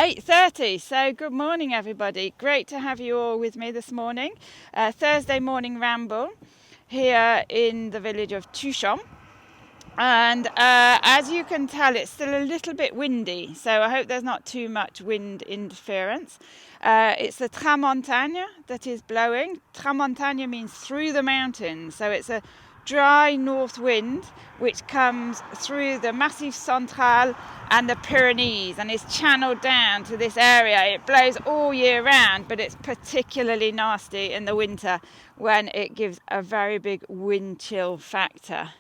8:30. So good morning, everybody. Great to have you all with me this morning. Thursday morning ramble here in the village of Tuchan. And as you can tell, it's still a little bit windy, so I hope there's not too much wind interference. It's the tramontagne that is blowing. Tramontagne means through the mountains, so it's a dry north wind which comes through the Massif Central and the Pyrenees and is channeled down to this area. It blows all year round, but it's particularly nasty in the winter when it gives a very big wind chill factor.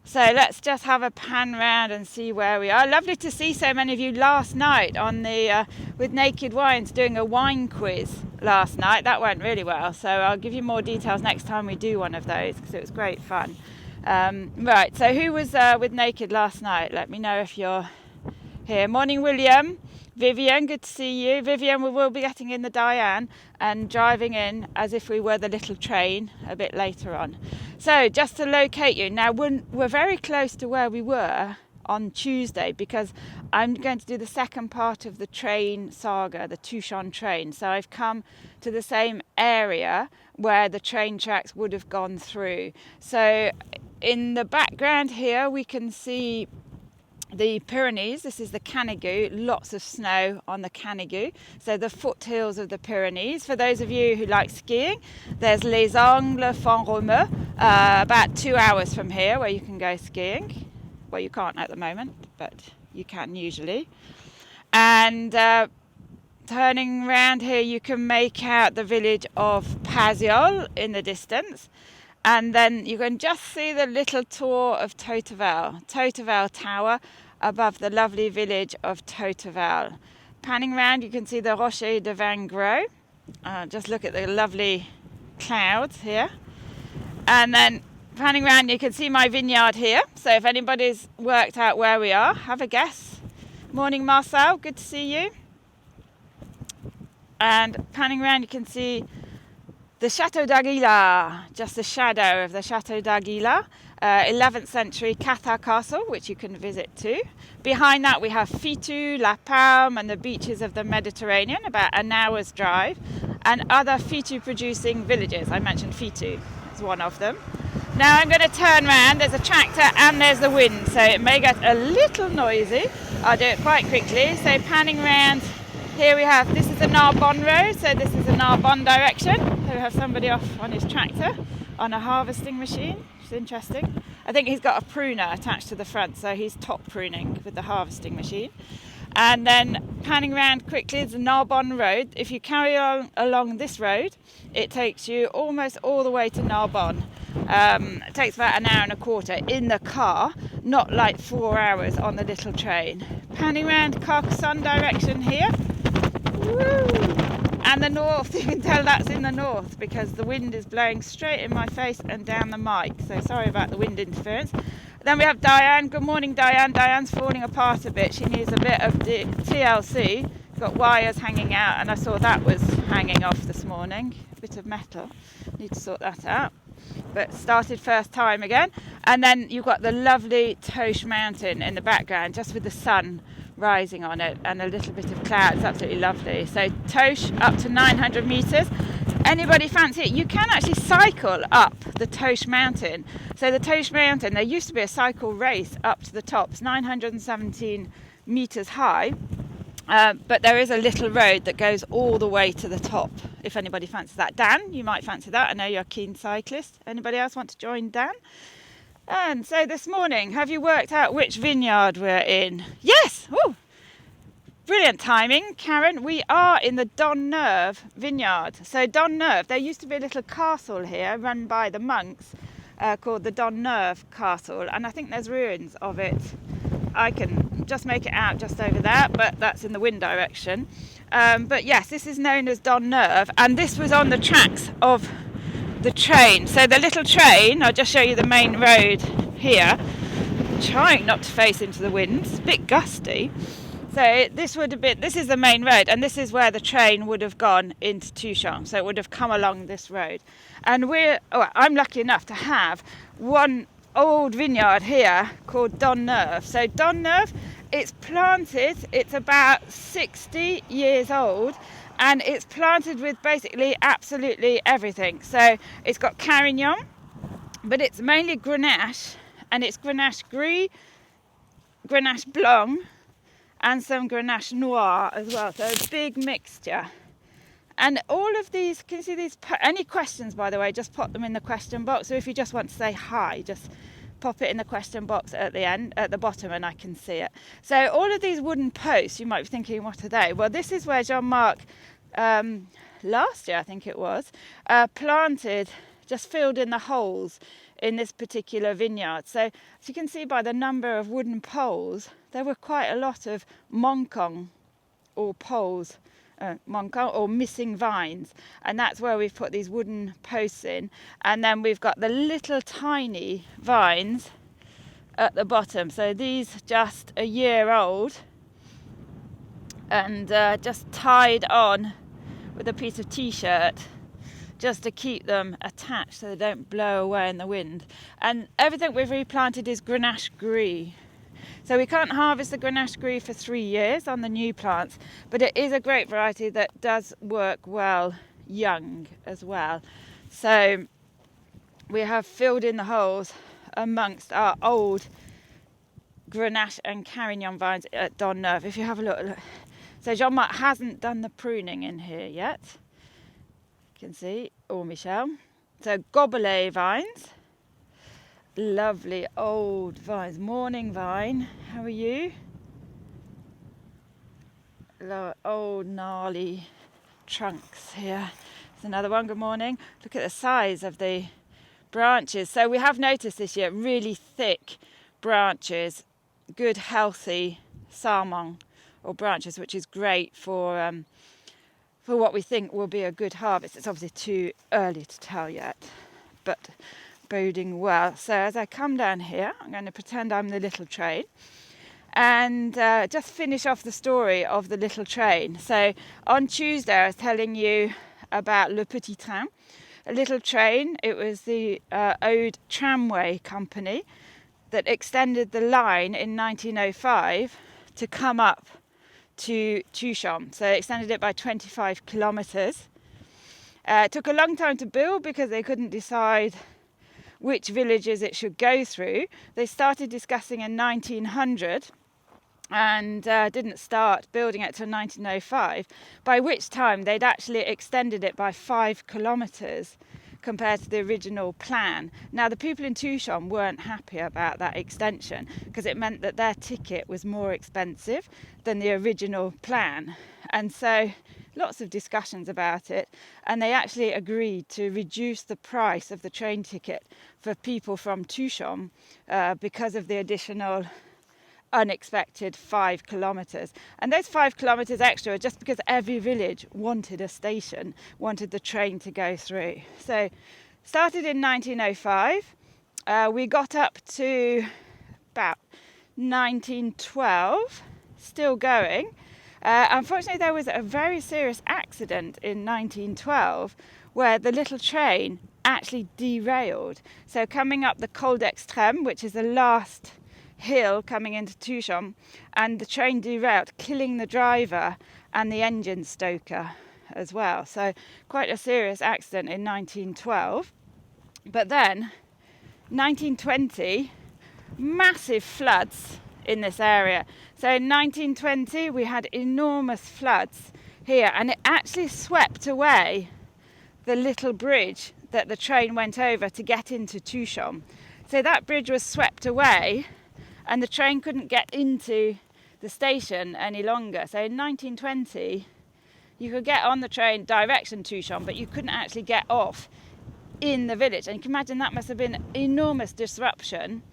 So let's just have a pan round and see where we are. Lovely to see so many of you last night on the with Naked Wines doing a wine quiz last night. That went really well, so I'll give you more details next time we do one of those because it was great fun. Right, so who was with Naked last night? Let me know if you're here. Morning, William. Vivian, good to see you. Vivian, we will be getting in the Diane and driving in as if we were the little train a bit later on. So just to locate you, now we're very close to where we were on Tuesday because I'm going to do the second part of the train saga, the Tuchan train. So I've come to the same area where the train tracks would have gone through. So in the background here we can see the Pyrenees. This is the Canigou, lots of snow on the Canigou, so the foothills of the Pyrenees. For those of you who like skiing, there's Les Angles Font-Romeu, about 2 hours from here where you can go skiing. Well, you can't at the moment, but you can usually. And turning around here you can make out the village of Paziol in the distance. And then you can just see the little tour of Totteval Tower above the lovely village of Totteval. Panning round, you can see the Rocher de Vingros. Just look at the lovely clouds here. And then panning round, you can see my vineyard here. So if anybody's worked out where we are, have a guess. Morning, Marcel, good to see you. And panning round, you can see the Chateau d'Aguilar, just the shadow of the Chateau d'Aguilar, 11th century Cathar castle, which you can visit too. Behind that we have Fitu, La Palme and the beaches of the Mediterranean, about an hour's drive, and other Fitu producing villages. I mentioned Fitu as one of them. Now I'm going to turn around, there's a tractor and there's the wind, so it may get a little noisy. I'll do it quite quickly. So panning around, here we have, this is the Narbonne road, so this is the Narbonne direction. So we have somebody off on his tractor on a harvesting machine, which is interesting. I think he's got a pruner attached to the front, so he's top pruning with the harvesting machine. And then panning around quickly is the Narbonne road. If you carry on along this road, it takes you almost all the way to Narbonne. It takes about an hour and a quarter in the car, not like 4 hours on the little train. Panning around Carcassonne direction here. Woo! And the north, you can tell that's in the north because the wind is blowing straight in my face and down the mic. So sorry about the wind interference. Then we have Diane. Good morning, Diane. Diane's falling apart a bit. She needs a bit of TLC. Got wires hanging out and I saw that was hanging off this morning. A bit of metal. Need to sort that out. But started first time again. And then you've got the lovely Toche mountain in the background just with the sun rising on it and a little bit of cloud. It's absolutely lovely. So Toche up to 900 meters. Anybody fancy it? You can actually cycle up the Toche mountain. So the Toche mountain, there used to be a cycle race up to the top. It's 917 meters high. But there is a little road that goes all the way to the top, if anybody fancies that. Dan, you might fancy that. I know you're a keen cyclist. Anybody else want to join Dan? And so this morning, have you worked out which vineyard we're in? Yes! Ooh. Brilliant timing, Karen. We are in the Donneuve vineyard. So Donneuve, there used to be a little castle here run by the monks called the Donneuve Castle. And I think there's ruins of it. I can just make it out just over there, but that's in the wind direction. But yes, this is known as Donneuve. And this was on the tracks of the train. So the little train, I'll just show you the main road here, trying not to face into the wind, it's a bit gusty. So this is the main road, and this is where the train would have gone into Tuchan. So it would have come along this road. And I'm lucky enough to have one old vineyard here called Donneuve. So Donneuve it's planted, it's about 60 years old, and it's planted with basically absolutely everything. So it's got Carignan, but it's mainly Grenache, and it's Grenache Gris, Grenache Blanc, and some Grenache Noir as well. So a big mixture. And all of these, can you see these? Any questions, by the way, just pop them in the question box. Or if you just want to say hi, just pop it in the question box at the end, at the bottom, and I can see it. So all of these wooden posts, you might be thinking, what are they? Well, this is where Jean-Marc, last year I think it was, planted, just filled in the holes in this particular vineyard. So as you can see by the number of wooden poles, there were quite a lot of manquants or poles, manquants or missing vines, and that's where we've put these wooden posts in. And then we've got the little tiny vines at the bottom. So these just a year old, and just tied on with a piece of t-shirt just to keep them attached so they don't blow away in the wind. And everything we've replanted is Grenache Gris. So we can't harvest the Grenache Gris for 3 years on the new plants, but it is a great variety that does work well young as well. So we have filled in the holes amongst our old Grenache and Carignan vines at Donneuve. If you have a look. So Jean-Marc hasn't done the pruning in here yet. You can see, or Michel. So Gobelet vines. Lovely old vines. Morning vine, how are you? Old gnarly trunks here. There's another one, good morning. Look at the size of the branches. So we have noticed this year really thick branches, good healthy salmon or branches, which is great for what we think will be a good harvest. It's obviously too early to tell yet, but boding well. So as I come down here, I'm going to pretend I'm the little train and just finish off the story of the little train. So on Tuesday I was telling you about Le Petit Train, a little train. It was the Aude Tramway Company that extended the line in 1905 to come up to Tuchan. So they extended it by 25 kilometres. It took a long time to build because they couldn't decide which villages it should go through. They started discussing in 1900 and didn't start building it till 1905, by which time they'd actually extended it by 5 kilometres compared to the original plan. Now the people in Tuchan weren't happy about that extension because it meant that their ticket was more expensive than the original plan, and so lots of discussions about it, and they actually agreed to reduce the price of the train ticket for people from Tuchan because of the additional unexpected 5 kilometres. And those 5 kilometres extra are just because every village wanted a station, wanted the train to go through. So started in 1905, we got up to about 1912, still going. Unfortunately, there was a very serious accident in 1912 where the little train actually derailed. So coming up the Col d'Extrême, which is the last hill coming into Tuchan, and the train derailed, killing the driver and the engine stoker as well. So quite a serious accident in 1912. But then 1920, massive floods in this area. So in 1920 we had enormous floods here, and it actually swept away the little bridge that the train went over to get into Tuchan. So that bridge was swept away and the train couldn't get into the station any longer. So in 1920 you could get on the train direction Tuchan, but you couldn't actually get off in the village. And you can imagine that must have been enormous disruption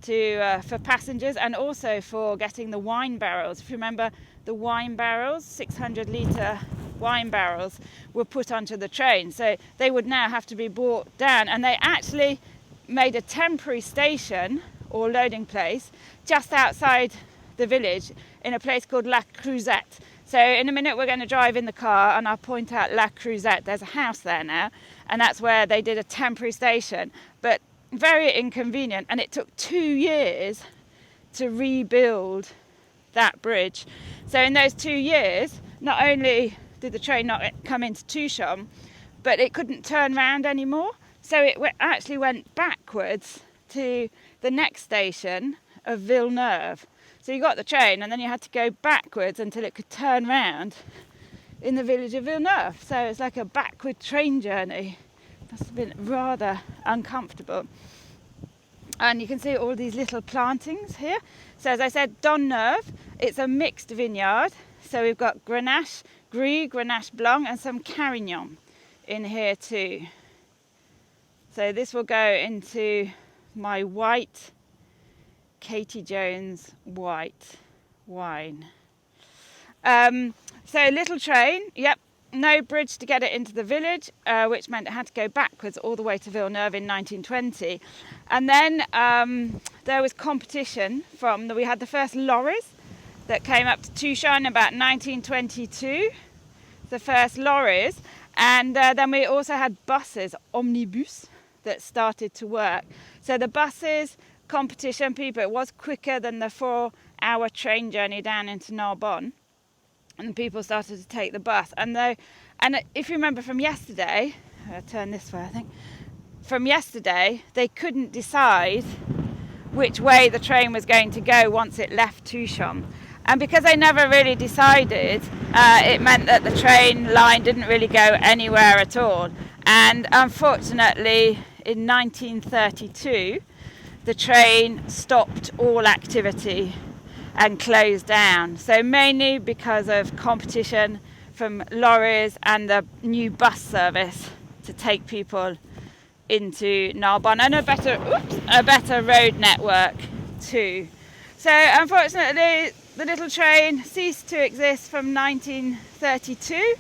for passengers, and also for getting the wine barrels. If you remember, the wine barrels, 600 litre wine barrels, were put onto the train. So they would now have to be brought down, and they actually made a temporary station or loading place just outside the village in a place called La Cruzette. So in a minute we're going to drive in the car and I'll point out La Cruzette. There's a house there now, and that's where they did a temporary station. But very inconvenient, and it took 2 years to rebuild that bridge. So in those 2 years, not only did the train not come into Tuchan, but it couldn't turn round anymore. So it actually went backwards to the next station of Villeneuve. So you got the train and then you had to go backwards until it could turn round in the village of Villeneuve. So it's like a backward train journey. Must have been rather uncomfortable. And you can see all these little plantings here. So as I said, Donneuve, it's a mixed vineyard. So we've got grenache, gris, grenache blanc and some carignan in here too. So this will go into my white Katie Jones white wine. So little train, yep, no bridge to get it into the village, which meant it had to go backwards all the way to Villeneuve in 1920. And then there was competition we had the first lorries that came up to Tuchan about 1922, the first lorries. And then we also had buses, omnibus, that started to work. So the buses, competition people, it was quicker than the 4-hour train journey down into Narbonne. And people started to take the bus. And if you remember from yesterday, I'll turn this way I think, from yesterday, they couldn't decide which way the train was going to go once it left Tuchan. And because they never really decided, it meant that the train line didn't really go anywhere at all. And unfortunately, in 1932, the train stopped all activity and closed down. So mainly because of competition from lorries and the new bus service to take people into Narbonne, and a better road network too. So unfortunately, the little train ceased to exist from 1932,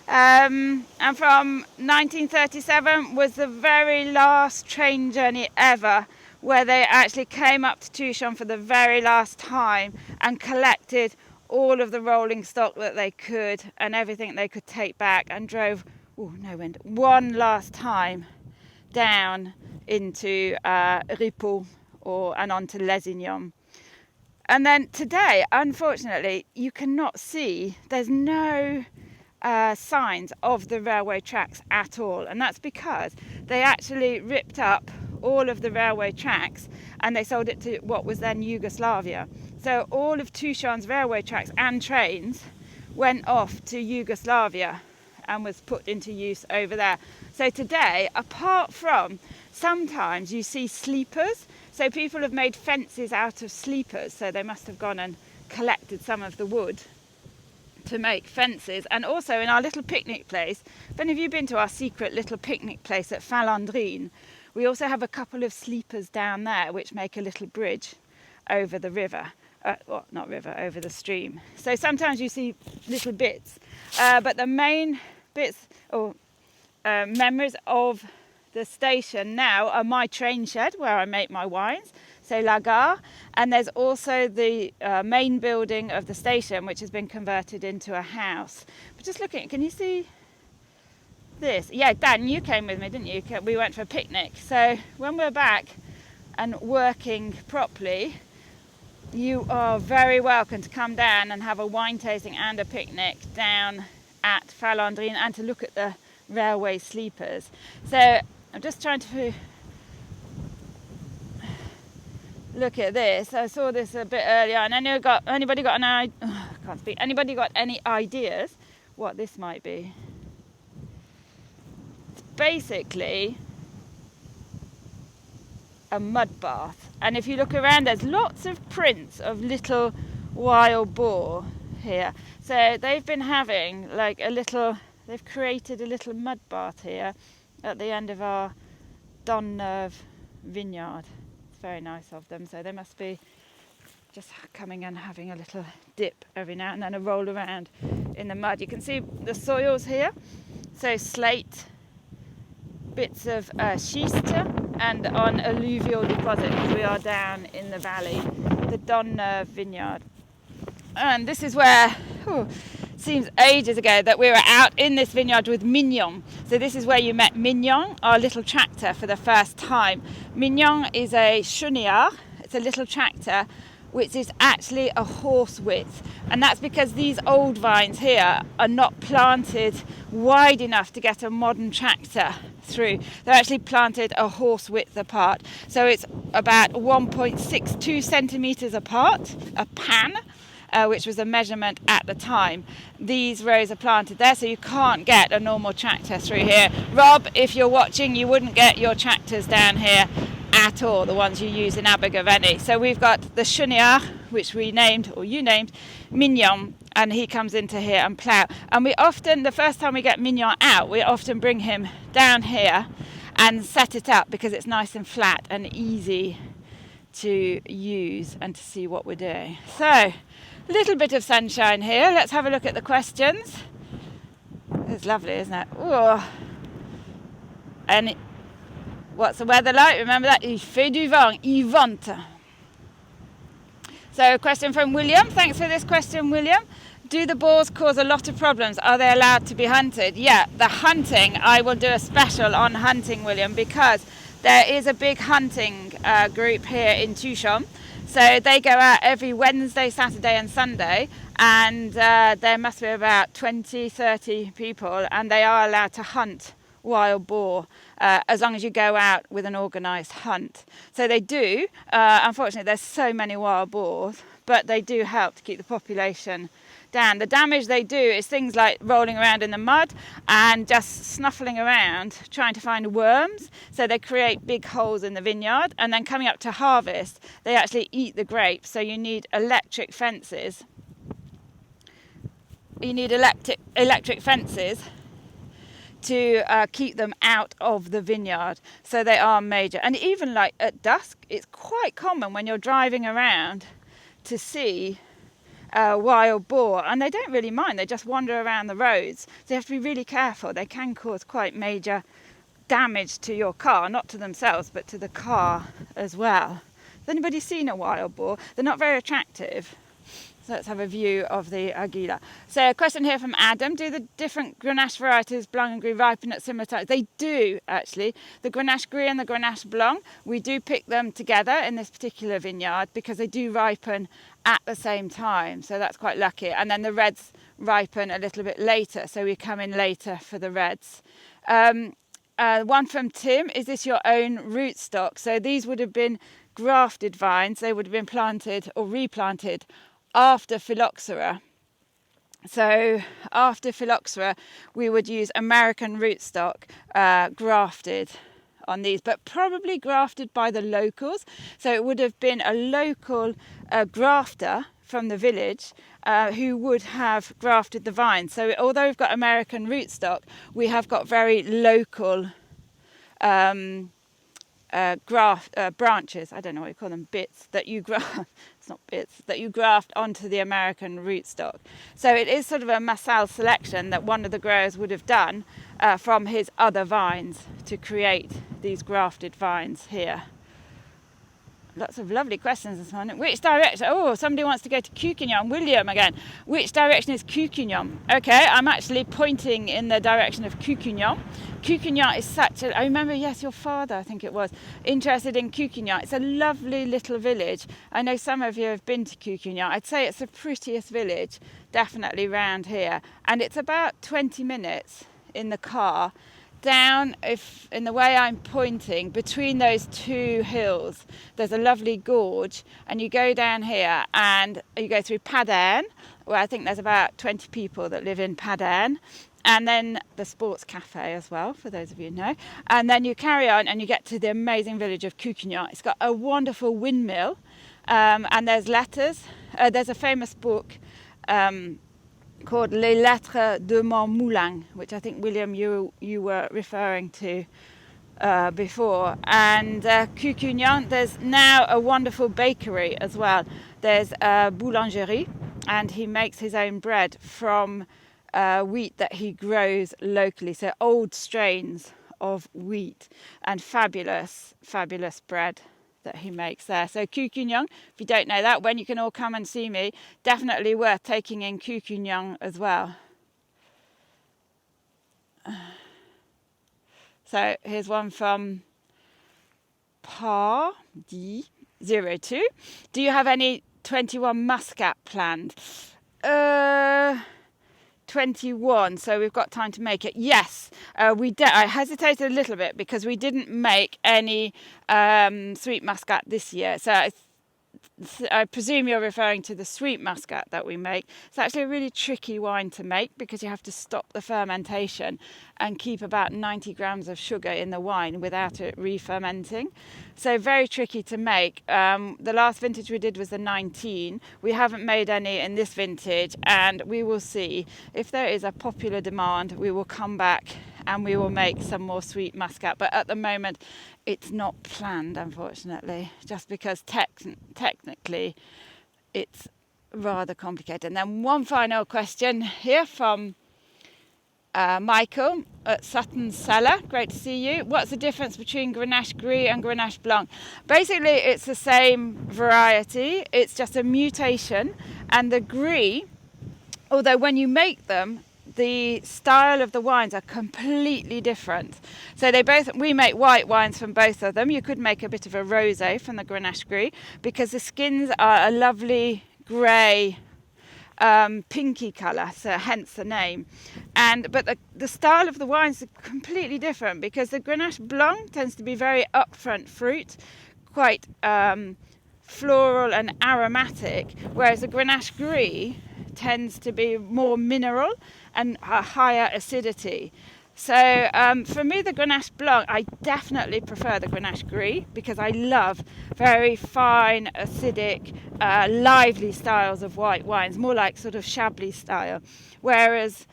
and from 1937 was the very last train journey ever where they actually came up to Tuchan for the very last time and collected all of the rolling stock that they could and everything they could take back, and drove one last time down into Ripoll and on to Lesignan. And then today, unfortunately, you cannot see, there's no signs of the railway tracks at all. And that's because they actually ripped up all of the railway tracks and they sold it to what was then Yugoslavia. So all of Tuchan's railway tracks and trains went off to Yugoslavia and was put into use over there. So today, apart from sometimes you see sleepers, so people have made fences out of sleepers, so they must have gone and collected some of the wood to make fences. And also in our little picnic place, have any of you been to our secret little picnic place at Falandrine? We also have a couple of sleepers down there which make a little bridge over the river. Over the stream. So sometimes you see little bits, but the main bits or memories of the station now are my train shed where I make my wines, so La Gare, and there's also the main building of the station which has been converted into a house. But just looking, can you see this? Yeah, Dan, you came with me, didn't you? We went for a picnic. So when we're back and working properly, you are very welcome to come down and have a wine tasting and a picnic down at Falandrine and to look at the railway sleepers. So I'm just trying to look at this. I saw this a bit earlier, and anybody got any ideas what this might be? It's basically a mud bath, and if you look around there's lots of prints of little wild boar here. So they've been having they've created a little mud bath here at the end of our Donneuve vineyard. It's very nice of them. So they must be just coming and having a little dip every now and then, a roll around in the mud. You can see the soils here, so slate, bits of schist, and on alluvial deposit, because we are down in the valley, the Donneuve vineyard. And this is where, seems ages ago that we were out in this vineyard with Mignon. So this is where you met Mignon, our little tractor, for the first time. Mignon is a chenillard. It's a little tractor which is actually a horse width. And that's because these old vines here are not planted wide enough to get a modern tractor through. They're actually planted a horse width apart. So it's about 1.62 centimetres apart, a pan, which was a measurement at the time. These rows are planted there, so you can't get a normal tractor through here. Rob, if you're watching, you wouldn't get your tractors down here at all, the ones you use in Abergavenny. So we've got the Cheniard, which we named, or you named, Mignon, and he comes into here and plough. And we often, the first time we get Mignon out, we often bring him down here and set it up because it's nice and flat and easy to use and to see what we're doing. So, a little bit of sunshine here. Let's have a look at the questions. It's lovely, isn't it? Ooh. And what's the weather like? Remember that? Il fait du vent. Il vente. So, a question from William. Thanks for this question, William. Do the boars cause a lot of problems? Are they allowed to be hunted? Yeah, the hunting, I will do a special on hunting, William, because there is a big hunting group here in Tuchan. So they go out every Wednesday, Saturday and Sunday, and there must be about 20, 30 people, and they are allowed to hunt wild boar as long as you go out with an organised hunt. So they do. Unfortunately, there's so many wild boars, but they do help to keep the population down. The damage they do is things like rolling around in the mud and just snuffling around trying to find worms. So they create big holes in the vineyard, and then coming up to harvest they actually eat the grapes. So you need electric fences. You need electric fences to keep them out of the vineyard. So they are major. And even like at dusk, it's quite common when you're driving around to see wild boar, and they don't really mind. They just wander around the roads. So you have to be really careful. They can cause quite major damage to your car, not to themselves, but to the car as well. Has anybody seen a wild boar? They're not very attractive. So let's have a view of the Aguila. So a question here from Adam. Do the different Grenache varieties, Blanc and Gris, ripen at similar times? They do, actually. The Grenache Gris and the Grenache Blanc, we do pick them together in this particular vineyard because they do ripen at the same time. So that's quite lucky. And then the reds ripen a little bit later. So we come in later for the reds. One from Tim. Is this your own rootstock? So these would have been grafted vines. They would have been planted or replanted after phylloxera. So after phylloxera we would use American rootstock grafted on these, but probably grafted by the locals. So it would have been a local grafter from the village who would have grafted the vines. So although we've got American rootstock, we have got very local branches, I don't know what you call them, bits that you graft, it's not bits, that you graft onto the American rootstock. So it is sort of a Massal selection that one of the growers would have done from his other vines to create these grafted vines here. Lots of lovely questions this morning. Which direction? Oh, somebody wants to go to Cucugnan. William again. Which direction is Cucugnan? Okay, I'm actually pointing in the direction of Cucugnan. Cucugnan is such a... I remember, yes, your father, I think it was, interested in Cucugnan. It's a lovely little village. I know some of you have been to Cucugnan. I'd say it's the prettiest village, definitely round here. And it's about 20 minutes in the car down, if in the way I'm pointing, between those two hills there's a lovely gorge, and you go down here and you go through Padern, where I think there's about 20 people that live in Padern, and then the sports cafe as well, for those of you who know, and then you carry on and you get to the amazing village of Cucugnan. It's got a wonderful windmill, and there's letters. There's a famous book called Les Lettres de mon Moulin, which I think, William, you were referring to before. And Cucugnan, there's now a wonderful bakery as well. There's a boulangerie, and he makes his own bread from wheat that he grows locally. So old strains of wheat, and fabulous, fabulous bread that he makes there. So Cucugnan, if you don't know that, when you can all come and see me, definitely worth taking in Cucugnan as well. So here's one from Pardi02. Do you have any 21 Muscat planned. 21, so we've got time to make it. Yes, I hesitated a little bit because we didn't make any sweet Muscat this year. So I presume you're referring to the sweet Muscat that we make. It's actually a really tricky wine to make because you have to stop the fermentation and keep about 90 grams of sugar in the wine without it re-fermenting. So very tricky to make. The last vintage we did was the 19. We haven't made any in this vintage, and we will see. If there is a popular demand, we will come back and we will make some more sweet Muscat. But at the moment, it's not planned, unfortunately, just because technically it's rather complicated. And then one final question here from Michael at Sutton's Cellar. Great to see you. What's the difference between Grenache Gris and Grenache Blanc? Basically, it's the same variety. It's just a mutation. And the Gris, although when you make them, the style of the wines are completely different. So we make white wines from both of them. You could make a bit of a rosé from the Grenache Gris because the skins are a lovely grey, pinky colour, so hence the name. But the style of the wines is completely different because the Grenache Blanc tends to be very upfront fruit, quite floral and aromatic, whereas the Grenache Gris tends to be more mineral and a higher acidity. So for me, the Grenache Blanc, I definitely prefer the Grenache Gris because I love very fine, acidic, lively styles of white wines, more like sort of Chablis style. Whereas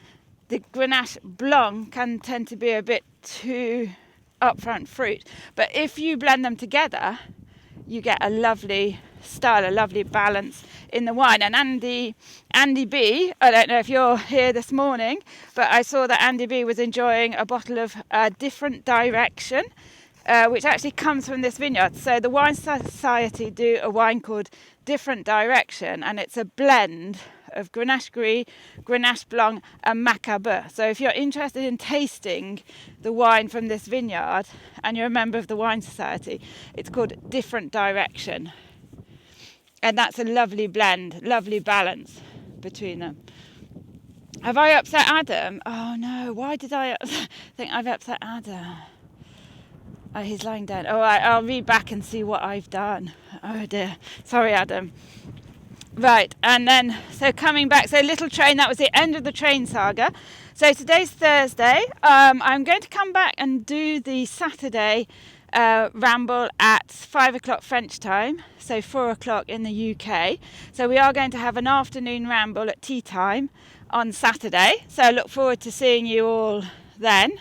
the Grenache Blanc can tend to be a bit too upfront fruit. But if you blend them together, you get a lovely style, a lovely balance in the wine. And Andy B, I don't know if you're here this morning, but I saw that Andy B was enjoying a bottle of Different Direction, which actually comes from this vineyard. So the Wine Society do a wine called Different Direction, and it's a blend of Grenache Gris, Grenache Blanc and Macabeu. So if you're interested in tasting the wine from this vineyard and you're a member of the Wine Society, it's called Different Direction. And that's a lovely blend, lovely balance between them. Have I upset Adam? Oh no, why did I think I've upset Adam? Oh, he's lying down. Oh, I'll read back and see what I've done. Oh dear, sorry Adam. Right, and then, so coming back, so little train, that was the end of the train saga. So today's Thursday. I'm going to come back and do the Saturday ramble at 5 o'clock French time, so 4 o'clock in the UK. So we are going to have an afternoon ramble at tea time on Saturday. So I look forward to seeing you all then.